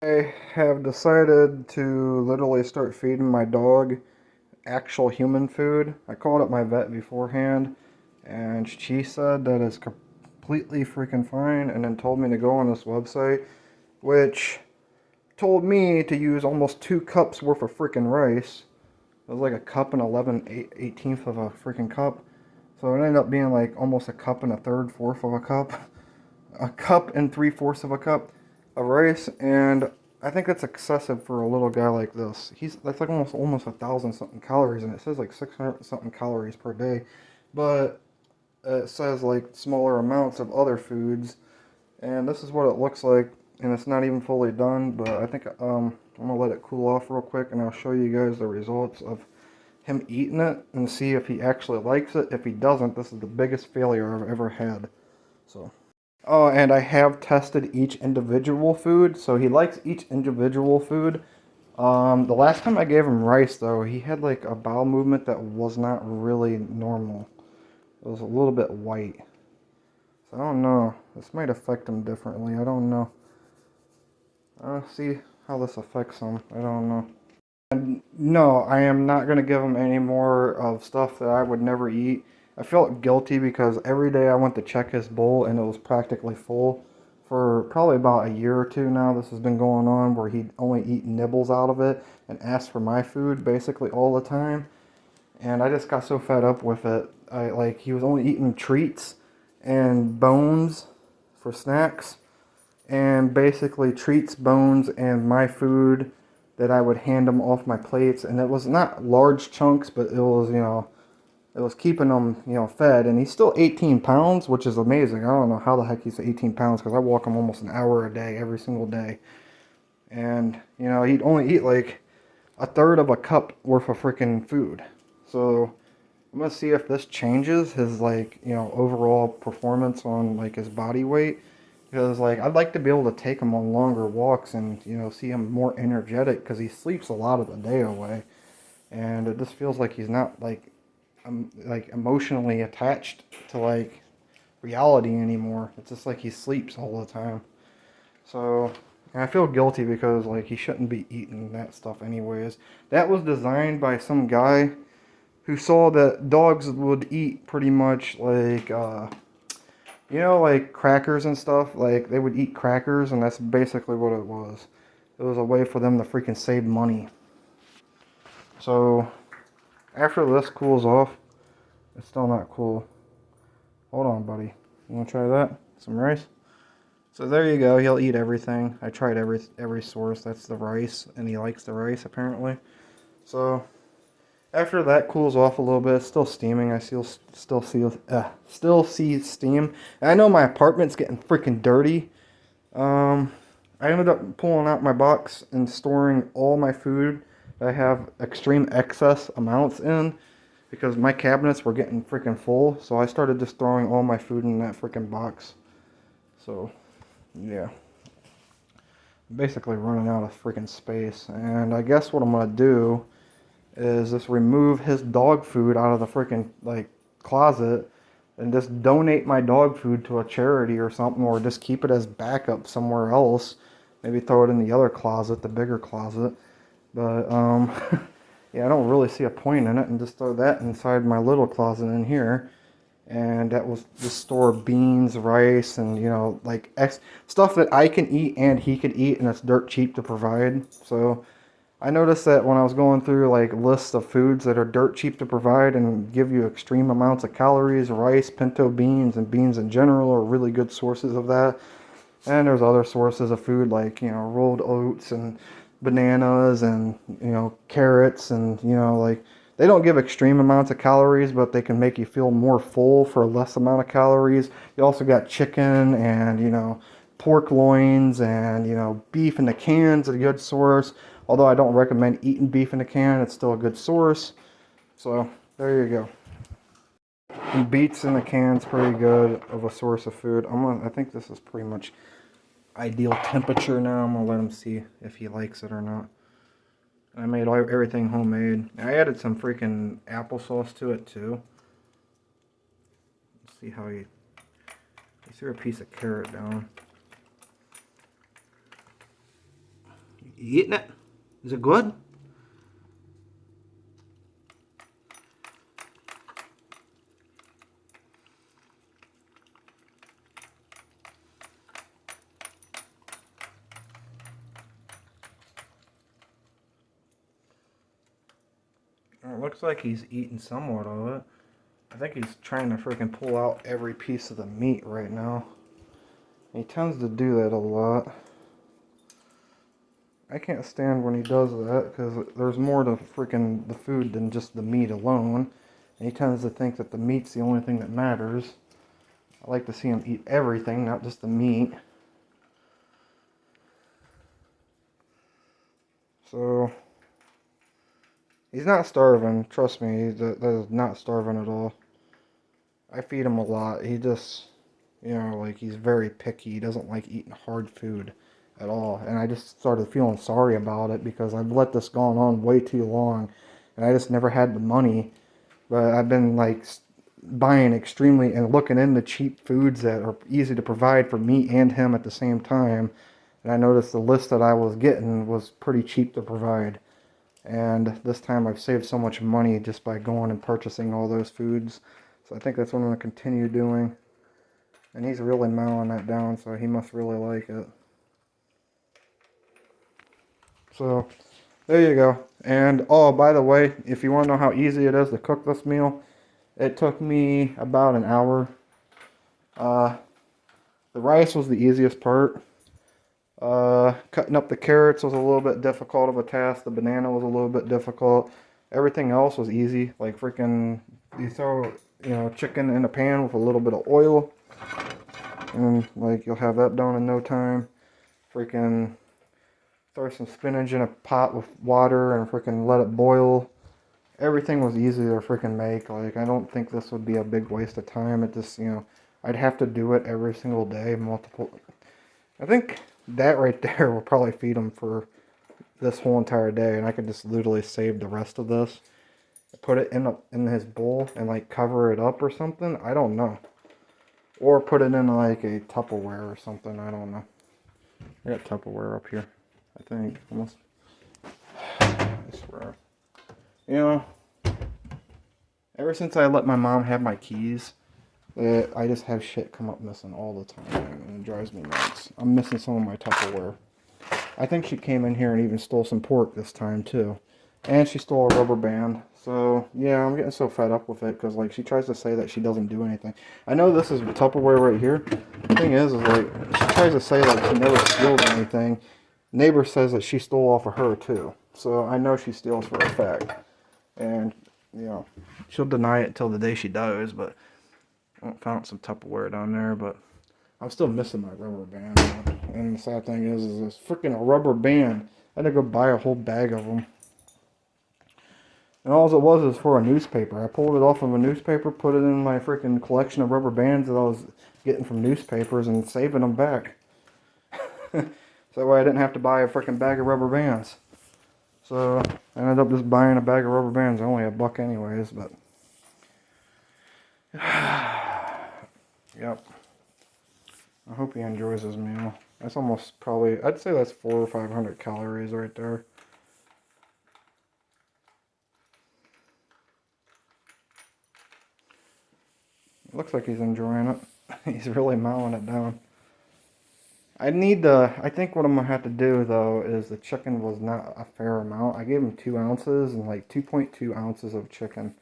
I have decided to literally start feeding my dog actual human food. I called up my vet beforehand, and she said that it's completely freaking fine, and then told me to go on this website, which told me to use almost 2 cups worth of freaking rice. It was like a cup and 18th of a freaking cup. So it ended up being like almost a cup and a third, fourth of a cup. A cup and 3/4 of a cup of rice, and I think that's excessive for a little guy like this. That's like almost 1,000 something calories, and it says like 600 something calories per day, but it says like smaller amounts of other foods, and this is what it looks like, and it's not even fully done. But I think I'm gonna let it cool off real quick, and I'll show you guys the results of him eating it and see if he actually likes it. If he doesn't, this is the biggest failure I've ever had. So. Oh, and I have tested each individual food, so he likes each individual food. The last time I gave him rice, though, he had like a bowel movement that was not really normal. It was a little bit white. So I don't know. This might affect him differently. I don't know. I'll see how this affects him. I don't know. And no, I am not going to give him any more of stuff that I would never eat. I felt guilty because every day I went to check his bowl and it was practically full. For probably about a year or two now, this has been going on where he'd only eat nibbles out of it and ask for my food basically all the time. And I just got so fed up with it. He was only eating treats and bones for snacks, and basically treats, bones, and my food that I would hand him off my plates. And it was not large chunks, but it was, it was keeping him, fed. And he's still 18 pounds, which is amazing. I don't know how the heck he's 18 pounds because I walk him almost an hour a day, every single day. And, he'd only eat like a third of a cup worth of freaking food. So I'm going to see if this changes his, overall performance on, his body weight. Because, I'd like to be able to take him on longer walks and, see him more energetic because he sleeps a lot of the day away. And it just feels like he's not, emotionally attached to, reality anymore. It's just like he sleeps all the time. So, and I feel guilty because, he shouldn't be eating that stuff anyways. That was designed by some guy who saw that dogs would eat pretty much crackers and stuff. Like, they would eat crackers, and that's basically what it was. It was a way for them to freaking save money. So, after this cools off, it's still not cool. Hold on, buddy. You want to try that? Some rice? So there you go. He'll eat everything. I tried every source. That's the rice, and he likes the rice, apparently. So, after that cools off a little bit, it's still steaming. I still see steam. And I know my apartment's getting freaking dirty. I ended up pulling out my box and storing all my food that I have extreme excess amounts in because my cabinets were getting freaking full. So I started just throwing all my food in that freaking box. So, yeah. Basically running out of freaking space. And I guess what I'm going to do is just remove his dog food out of the freaking closet and just donate my dog food to a charity or something, or just keep it as backup somewhere else. Maybe throw it in the other closet, the bigger closet. But yeah, I don't really see a point in it, and just throw that inside my little closet in here. And that was just store beans, rice, and stuff that I can eat and he can eat, and it's dirt cheap to provide. So I noticed that when I was going through lists of foods that are dirt cheap to provide and give you extreme amounts of calories, rice, pinto beans, and beans in general are really good sources of that. And there's other sources of food rolled oats and bananas and carrots, and they don't give extreme amounts of calories, but they can make you feel more full for a less amount of calories. You also got chicken and pork loins, and beef in the can's a good source. Although I don't recommend eating beef in a can, it's still a good source. So there you go. And beets in the can's pretty good of a source of food. I think this is pretty much ideal temperature now. I'm gonna let him see if he likes it or not. I made everything homemade. I added some freaking applesauce to it too. Let's see how he threw a piece of carrot down. You eating it? Is it good? It looks like he's eating somewhat of it. I think he's trying to freaking pull out every piece of the meat right now. He tends to do that a lot. I can't stand when he does that because there's more to freaking the food than just the meat alone. And he tends to think that the meat's the only thing that matters. I like to see him eat everything, not just the meat. So, he's not starving. Trust me, that is not starving at all. I feed him a lot. He just, like he's very picky. He doesn't like eating hard food at all. And I just started feeling sorry about it because I've let this go on way too long. And I just never had the money. But I've been like buying extremely and looking into cheap foods that are easy to provide for me and him at the same time. And I noticed the list that I was getting was pretty cheap to provide. And this time I've saved so much money just by going and purchasing all those foods. So I think that's what I'm going to continue doing. And he's really mowing that down, so he must really like it. So, there you go. And, oh, by the way, if you want to know how easy it is to cook this meal, it took me about an hour. The rice was the easiest part. Cutting up the carrots was a little bit difficult of a task. The banana was a little bit difficult. Everything else was easy. Like freaking, you throw, chicken in a pan with a little bit of oil. And like you'll have that done in no time. Freaking throw some spinach in a pot with water and freaking let it boil. Everything was easy to freaking make. Like I don't think this would be a big waste of time. It just, I'd have to do it every single day, multiple. I think that right there will probably feed him for this whole entire day, and I could just literally save the rest of this, put it in his bowl and like cover it up or something. I don't know. Or put it in like a Tupperware or something. I don't know. I got Tupperware up here, I think. Almost. I swear. Ever since I let my mom have my keys, I just have shit come up missing all the time, and it drives me nuts. I'm missing some of my Tupperware. I think she came in here and even stole some pork this time, too. And she stole a rubber band. So, yeah, I'm getting so fed up with it, because, like, she tries to say that she doesn't do anything. I know this is Tupperware right here. The thing is, like, she tries to say, like, she never steals anything. Neighbor says that she stole off of her, too. So, I know she steals for a fact. And, she'll deny it till the day she dies, but I found some Tupperware down there, but I'm still missing my rubber band. And the sad thing is it's freaking a rubber band. I had to go buy a whole bag of them. And all it was for a newspaper. I pulled it off of a newspaper, put it in my freaking collection of rubber bands that I was getting from newspapers and saving them back. So that way I didn't have to buy a freaking bag of rubber bands. So I ended up just buying a bag of rubber bands. Only $1 anyways, but yep. I hope he enjoys his meal. That's almost probably, I'd say that's 400 or 500 calories right there. It looks like he's enjoying it. He's really mowing it down. I think what I'm going to have to do, though, is the chicken was not a fair amount. I gave him 2 ounces and like 2.2 ounces of chicken.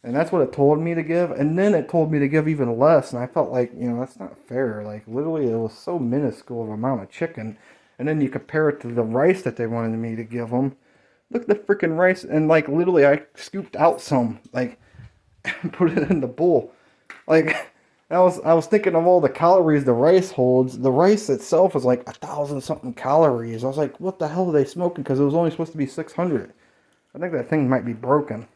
And that's what it told me to give. And then it told me to give even less. And I felt like, that's not fair. Like, literally, it was so minuscule of amount of chicken. And then you compare it to the rice that they wanted me to give them. Look at the freaking rice. And, like, literally, I scooped out some. Like, and put it in the bowl. Like, I was thinking of all the calories the rice holds. The rice itself is like 1,000-something calories. I was like, what the hell are they smoking? Because it was only supposed to be 600. I think that thing might be broken.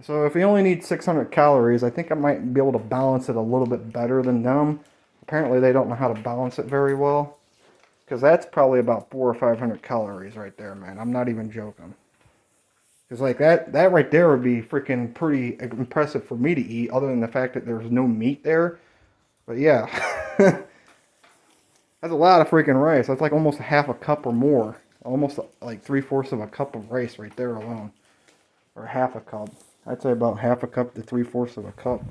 So if you only need 600 calories, I think I might be able to balance it a little bit better than them. Apparently they don't know how to balance it very well. Because that's probably about 400 or 500 calories right there, man. I'm not even joking. Because like that right there would be freaking pretty impressive for me to eat, other than the fact that there's no meat there. But yeah. That's a lot of freaking rice. That's like almost a half a cup or more. almost like 3/4 of a cup of rice right there alone, or half a cup. I'd say about half a cup to 3/4 of a cup.